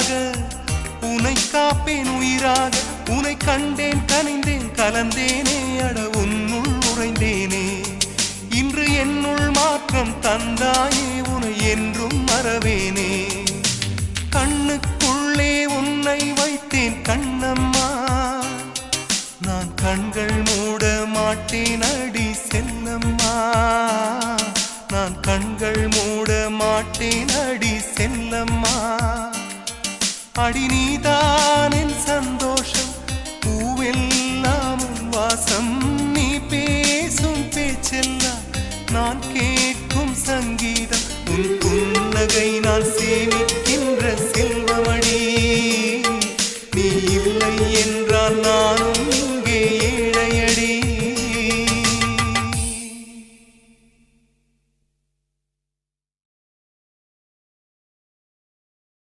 உயிராக உனை காப்பேன் உயிராக உனை கண்டேன் கனிந்தேன் கலந்தேனே அட உன்னுள் உறைந்தேனே இன்று என்னுள் மாற்றம் தந்தாயே உனை என்றும் மறவேனே கண்ணுக்குள்ளே உன்னை வைத்தேன் கண்ணம்மா நான் கண்கள் மூட மாட்டேன் அடி செல்லம்மா நான் கண்கள் மூட மாட்டேன் அடி செல்லம்மா அடி நீதான் என் சந்தோஷம் பூவெல்லாம் உன் வாசம் நீ பேசும் பேச்செல்லாம் நான் கேட்கும் சங்கீதம் உன் புன்னகை நான் சேமிக்க